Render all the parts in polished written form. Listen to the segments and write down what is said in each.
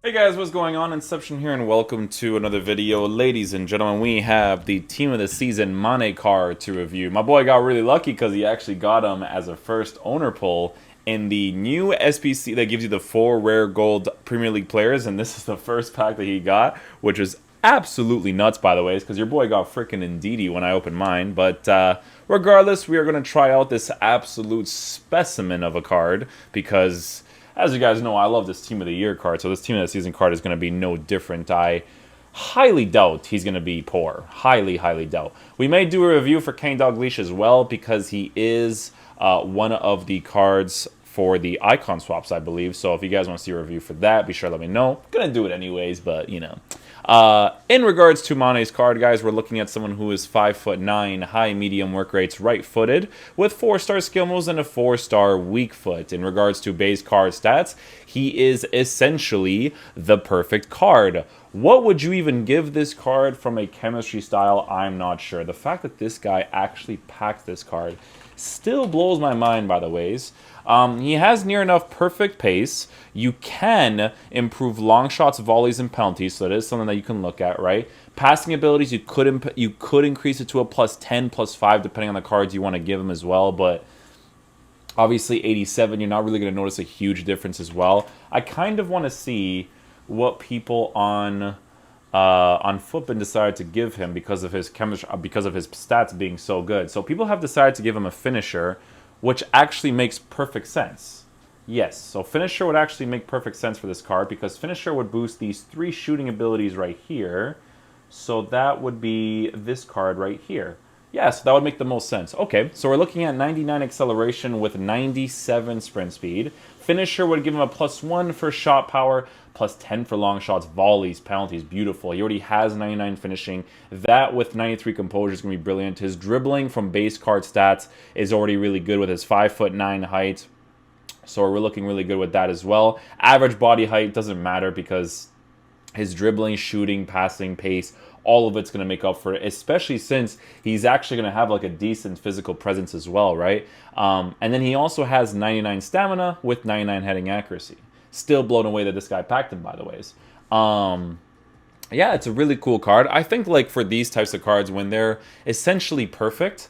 Hey guys, what's going on? Inception here, and welcome to another video. Ladies and gentlemen, we have the Team of the Season Mane card to review. My boy got really lucky because he actually got him as a first owner pull in the new SBC that gives you the 4 rare gold Premier League players, and this is the first pack that he got, which is absolutely nuts, by the way, because your boy got freaking Indeedy when I opened mine. But regardless, we are going to try out this absolute specimen of a card because, as you guys know, I love this Team of the Year card, so this Team of the Season card is going to be no different. I highly doubt he's going to be poor. Highly, highly doubt. We may do a review for Kane Dalglish as well, because he is one of the cards for the icon swaps, I believe. So if you guys want to see a review for that, be sure to let me know. I'm going to do it anyways, but, you know. In regards to Mane's card, guys, we're looking at someone who is 5'9", high medium work rates, right-footed, with 4-star skill moves and a 4-star weak foot. In regards to base card stats, he is essentially the perfect card. What would you even give this card from a chemistry style? I'm not sure. The fact that this guy actually packed this card still blows my mind, by the ways. He has near enough perfect pace. You can improve long shots, volleys, and penalties, so that is something that you can look at, right? Passing abilities, you could increase it to a +10, +5, depending on the cards you want to give him as well, but obviously 87, you're not really going to notice a huge difference as well. I kind of want to see what people on Footbin decided to give him because of his chemistry, because of his stats being so good. So people have decided to give him a finisher, which actually makes perfect sense. Yes, so finisher would actually make perfect sense for this card because finisher would boost these 3 shooting abilities right here. So that would be this card right here. Yeah, so that would make the most sense. Okay, so we're looking at 99 acceleration with 97 sprint speed. Finisher would give him a +1 for shot power, +10 for long shots, volleys, penalties. Beautiful. He already has 99 finishing. That with 93 composure is going to be brilliant. His dribbling from base card stats is already really good with his 5'9" height. So we're looking really good with that as well. Average body height doesn't matter because his dribbling, shooting, passing, pace, all of it's going to make up for it, especially since he's actually going to have like a decent physical presence as well, right? And then he also has 99 stamina with 99 heading accuracy. Still blown away that this guy packed him, by the ways. Yeah, it's a really cool card. I think like for these types of cards, when they're essentially perfect,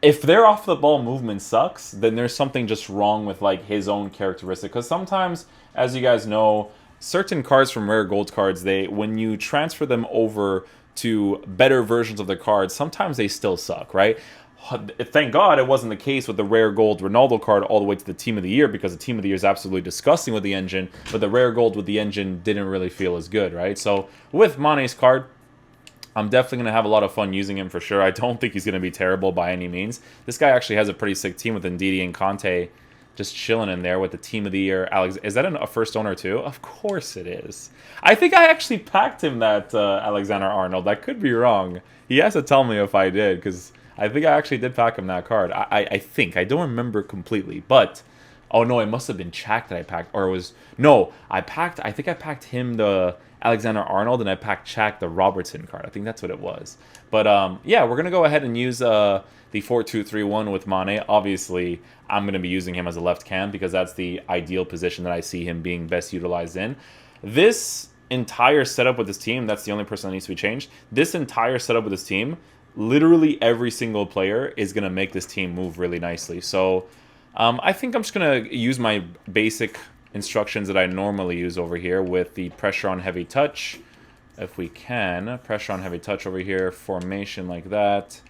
if their off the ball movement sucks, then there's something just wrong with like his own characteristic. Because sometimes, as you guys know, certain cards from rare gold cards, when you transfer them over to better versions of the cards, sometimes they still suck, right? Thank God it wasn't the case with the rare gold Ronaldo card all the way to the Team of the Year, because the Team of the Year is absolutely disgusting with the engine, but the rare gold with the engine didn't really feel as good, right? So with Mane's card, I'm definitely going to have a lot of fun using him for sure. I don't think he's going to be terrible by any means. This guy actually has a pretty sick team with Indeedy and Conte just chilling in there with the Team of the Year. Alex, is that a first owner too? Of course it is. I think I actually packed him that Alexander-Arnold. I could be wrong. He has to tell me if I did, because I think I actually did pack him that card. I think. I don't remember completely, but... Oh, no, it must have been Chak that I packed. Or it was... No, I think I packed him the Alexander-Arnold, and I packed Chak the Robertson card. I think that's what it was. But, yeah, we're going to go ahead and use the 4-2-3-1 with Mane. Obviously, I'm going to be using him as a left cam because that's the ideal position that I see him being best utilized in. This entire setup with this team, that's the only person that needs to be changed. This entire setup with this team, literally every single player is going to make this team move really nicely. So I think I'm just going to use my basic instructions that I normally use over here with the pressure on heavy touch. If we can, pressure on heavy touch over here, formation like that.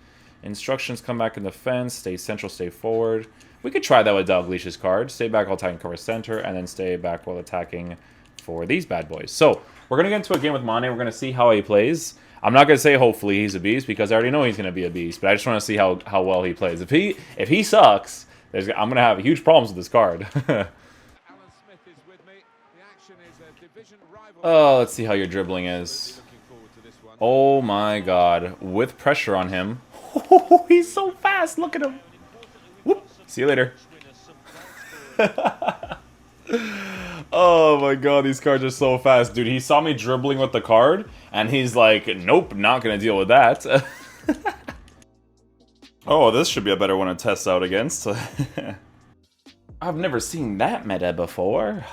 Instructions, come back in defense, stay central, stay forward. We could try that with Dalglish's card. Stay back while attacking cover center, and then stay back while attacking for these bad boys. So, we're going to get into a game with Mane. We're going to see how he plays. I'm not going to say hopefully he's a beast, because I already know he's going to be a beast, but I just want to see how well he plays. If he sucks, I'm going to have huge problems with this card. Oh, let's see how your dribbling is. Oh my god. With pressure on him. Oh, he's so fast. Look at him. Whoop. See you later. Oh my god, these cards are so fast. Dude, he saw me dribbling with the card, and he's like, nope, not gonna deal with that. Oh, this should be a better one to test out against. I've never seen that meta before.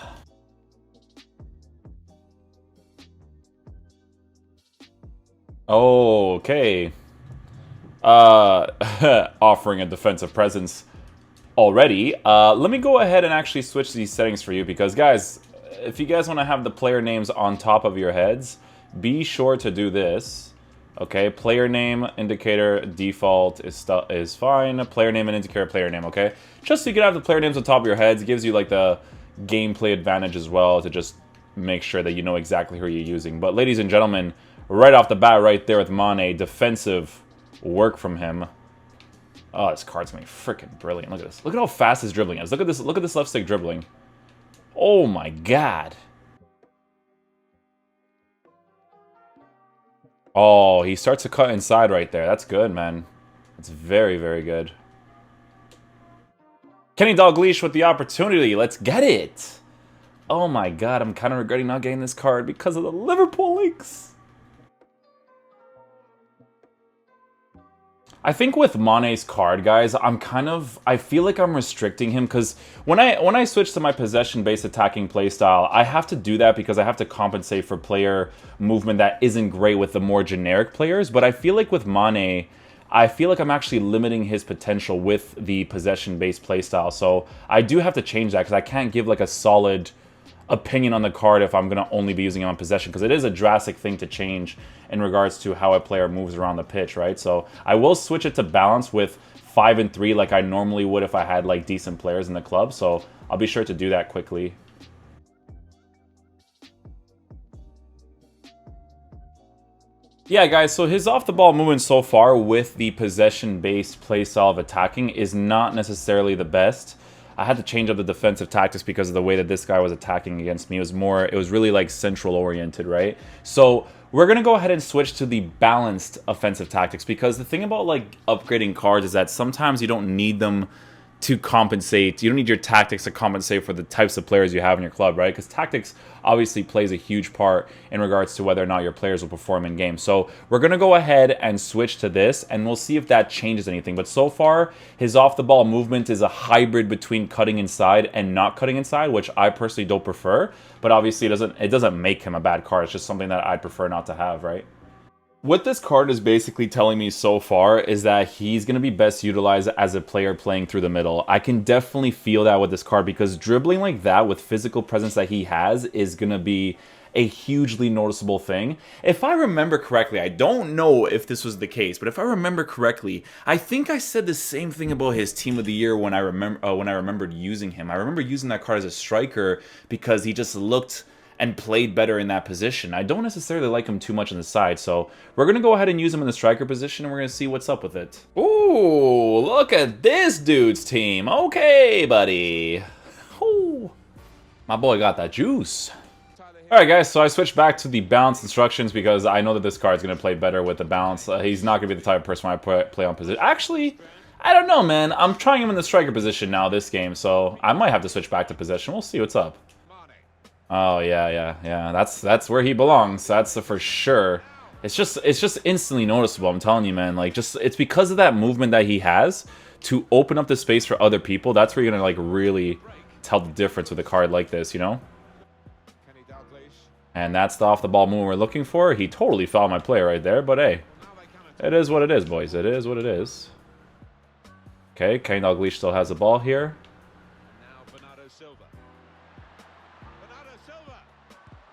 Oh, okay. Offering a defensive presence already. Let me go ahead and actually switch these settings for you because, guys, if you guys want to have the player names on top of your heads, be sure to do this. Okay, player name, indicator, default is fine. Player name and indicator, player name, okay? Just so you can have the player names on top of your heads. It gives you, like, the gameplay advantage as well to just make sure that you know exactly who you're using. But, ladies and gentlemen, right off the bat right there with Mane, defensive work from him. Oh, this card's gonna be freaking brilliant. Look at this. Look at how fast his dribbling is. Look at this. Look at this left stick dribbling. Oh my god. Oh, he starts to cut inside right there. That's good, man. That's very, very good. Kenny Dalglish with the opportunity. Let's get it. Oh my god, I'm kind of regretting not getting this card because of the Liverpool links. I think with Mane's card, guys, I feel like I'm restricting him because when I switch to my possession-based attacking playstyle, I have to do that because I have to compensate for player movement that isn't great with the more generic players. But I feel like with Mane, I feel like I'm actually limiting his potential with the possession-based playstyle. So I do have to change that because I can't give like a solid opinion on the card if I'm going to only be using it on possession, because it is a drastic thing to change in regards to how a player moves around the pitch, right? So I will switch it to balance with 5 and 3 like I normally would if I had like decent players in the club. So I'll be sure to do that quickly. Yeah, guys, so his off-the-ball movement so far with the possession-based playstyle of attacking is not necessarily the best. I had to change up the defensive tactics because of the way that this guy was attacking against me. It was really like central-oriented, right? So we're going to go ahead and switch to the balanced offensive tactics because the thing about like upgrading cards is that sometimes you don't need them to compensate. You don't need your tactics to compensate for the types of players you have in your club, right? Because tactics obviously plays a huge part in regards to whether or not your players will perform in game. So we're going to go ahead and switch to this, and we'll see if that changes anything. But so far, his off-the-ball movement is a hybrid between cutting inside and not cutting inside, which I personally don't prefer. But obviously, it doesn't make him a bad card. It's just something that I'd prefer not to have, right? What this card is basically telling me so far is that he's going to be best utilized as a player playing through the middle. I can definitely feel that with this card because dribbling like that with physical presence that he has is going to be a hugely noticeable thing. If I remember correctly, I don't know if this was the case, but if I remember correctly, I think I said the same thing about his team of the year when I remembered using him. I remember using that card as a striker because he just looked and played better in that position. I don't necessarily like him too much on the side, so we're going to go ahead and use him in the striker position, and we're going to see what's up with it. Ooh, look at this dude's team. Okay, buddy. Ooh, my boy got that juice. Alright guys, so I switched back to the balance instructions because I know that this card's going to play better with the balance. He's not going to be the type of person I play on position. Actually, I don't know, man. I'm trying him in the striker position now this game, so I might have to switch back to possession. We'll see what's up. Oh yeah. That's where he belongs. That's for sure. It's just instantly noticeable. I'm telling you, man. Like, it's because of that movement that he has to open up the space for other people. That's where you're gonna like really tell the difference with a card like this, you know. And that's the off-the-ball move we're looking for. He totally fouled my play right there, but hey, it is what it is, boys. It is what it is. Okay, Kenny Dalglish still has the ball here.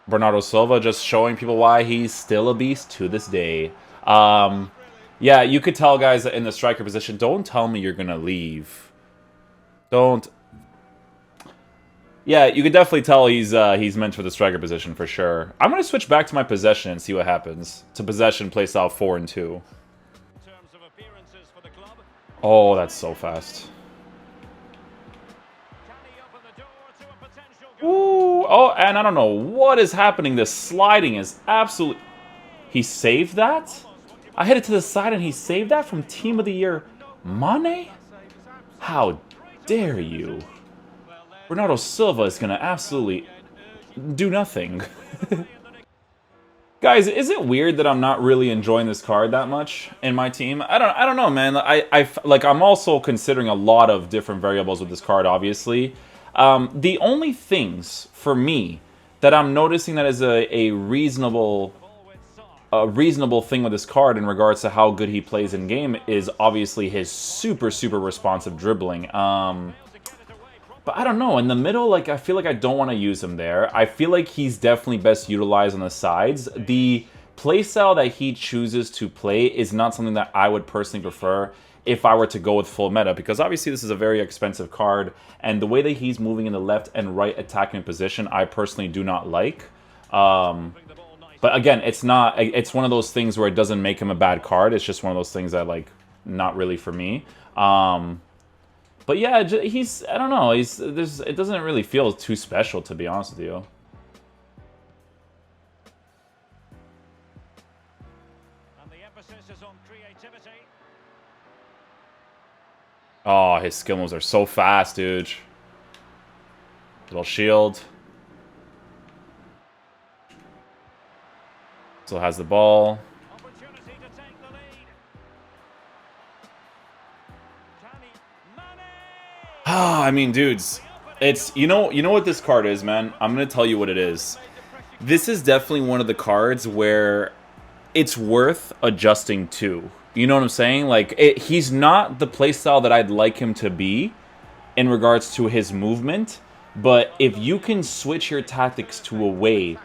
Bernardo Silva just showing people why he's still a beast to this day. Yeah, you could tell guys in the striker position, don't tell me you're going to leave. Don't. Yeah, you could definitely tell he's meant for the striker position for sure. I'm going to switch back to my possession and see what happens. To possession, playstyle 4 and 2. Oh, that's so fast. Ooh, oh, and I don't know what is happening. This sliding is absolutely... He saved that? I hit it to the side and he saved that from Team of the Year. Mane? How dare you? Bernardo Silva is going to absolutely do nothing. Guys, is it weird that I'm not really enjoying this card that much in my team? I don't know, man. I'm also considering a lot of different variables with this card, obviously. The only things for me that I'm noticing that is a reasonable a reasonable thing with this card in regards to how good he plays in game is obviously his super responsive dribbling. But I don't know, in the middle, like, I feel like I don't want to use him there. I feel like he's definitely best utilized on the sides. The playstyle that he chooses to play is not something that I would personally prefer if I were to go with full meta, because obviously this is a very expensive card, and the way that he's moving in the left and right attacking position, I personally do not like. But again, it's one of those things where it doesn't make him a bad card. It's just one of those things that, like, not really for me. But yeah, I don't know, it doesn't really feel too special, to be honest with you. And the emphasis is on creativity. Oh, his skill moves are so fast, dude. Little shield. Still has the ball. Opportunity to take the lead. Ah, I mean, dudes, it's, you know what this card is, man? I'm gonna tell you what it is. This is definitely one of the cards where it's worth adjusting to. You know what I'm saying? Like, he's not the playstyle that I'd like him to be in regards to his movement, but if you can switch your tactics to a way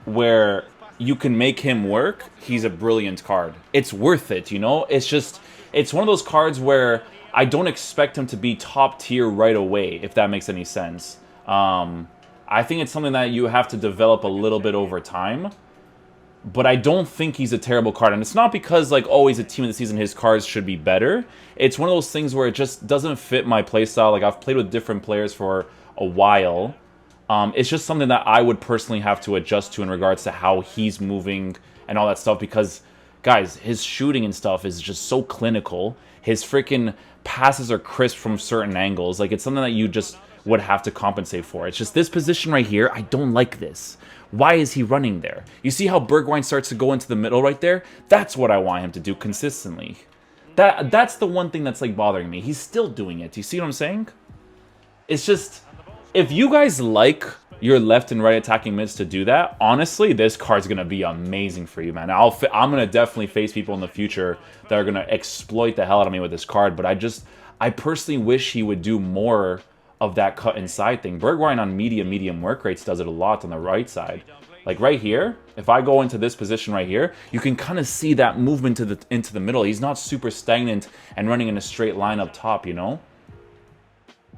where you can make him work, he's a brilliant card. It's worth it, you know? It's just, it's one of those cards where I don't expect him to be top tier right away, if that makes any sense. I think it's something that you have to develop a little bit over time, but I don't think he's a terrible card. And it's not because, like, oh, he's a team of the season, his cards should be better. It's one of those things where it just doesn't fit my playstyle. Like, I've played with different players for a while. It's just something that I would personally have to adjust to in regards to how he's moving and all that stuff, because, guys, his shooting and stuff is just so clinical. His freaking passes are crisp from certain angles. Like, it's something that you just would have to compensate for. It's just this position right here, I don't like this. Why is he running there? You see how Bergwijn starts to go into the middle right there? That's what I want him to do consistently. That's the one thing that's, like, bothering me. He's still doing it. You see what I'm saying? It's just, if you guys like your left and right attacking mids to do that, honestly, this card's going to be amazing for you, man. I'm going to definitely face people in the future that are going to exploit the hell out of me with this card, but I personally wish he would do more of that cut inside thing. Bergwijn on medium work rates does it a lot on the right side. Like right here, if I go into this position right here, you can kind of see that movement into the middle. He's not super stagnant and running in a straight line up top, you know?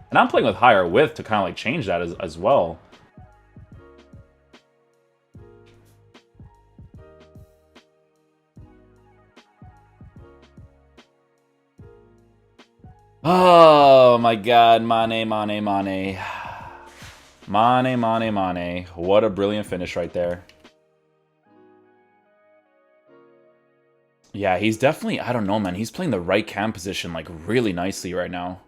And I'm playing with higher width to kind of like change that as well. Oh my god, Mane. Mane. What a brilliant finish right there. Yeah, he's definitely, I don't know, man. He's playing the right cam position, like, really nicely right now.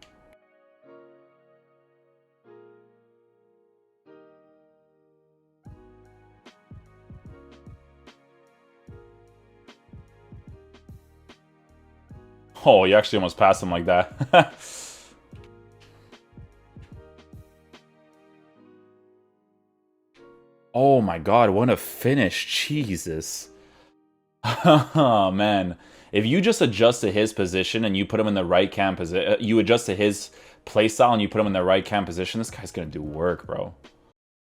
Oh, you actually almost passed him like that. Oh my god, what a finish. Jesus. Oh, man. If you just adjust to his position and you put him in the right cam position, you adjust to his playstyle and you put him in the right cam position, this guy's gonna do work, bro.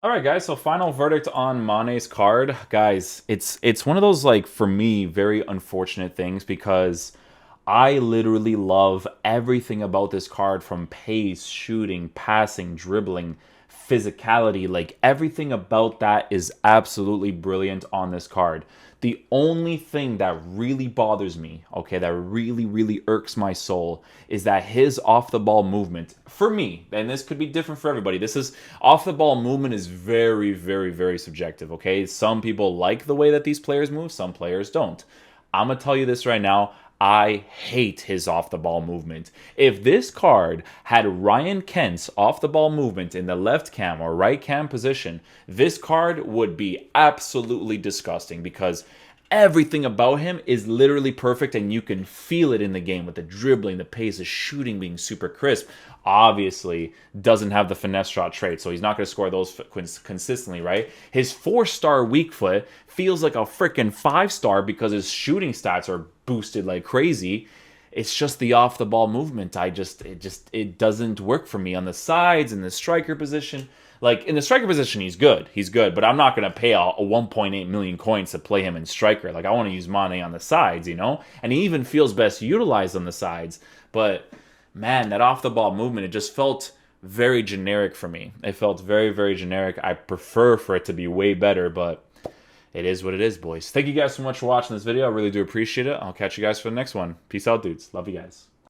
Alright, guys, so final verdict on Mane's card. Guys, it's one of those, like, for me, very unfortunate things, because I literally love everything about this card, from pace, shooting, passing, dribbling, physicality. Like, everything about that is absolutely brilliant on this card. The only thing that really bothers me, okay, that really irks my soul, is that his off-the-ball movement, for me, and this could be different for everybody, off-the-ball movement is very subjective, okay? Some people like the way that these players move, some players don't. I'm gonna tell you this right now, I hate his off-the-ball movement. If this card had Ryan Kent's off-the-ball movement in the left cam or right cam position, this card would be absolutely disgusting, because everything about him is literally perfect, and you can feel it in the game with the dribbling, the pace, the shooting being super crisp. Obviously, doesn't have the finesse shot trait, so he's not going to score those consistently, right? His 4-star weak foot feels like a freaking 5-star because his shooting stats are boosted like crazy. It's just the off-the-ball movement. It doesn't work for me on the sides, in the striker position. Like, in the striker position, he's good, but I'm not going to pay a 1.8 million coins to play him in striker. Like, I want to use Mane on the sides, you know? And he even feels best utilized on the sides. But, man, that off-the-ball movement, it just felt very generic for me. It felt very, very generic. I prefer for it to be way better, but it is what it is, boys. Thank you guys so much for watching this video. I really do appreciate it. I'll catch you guys for the next one. Peace out, dudes. Love you guys.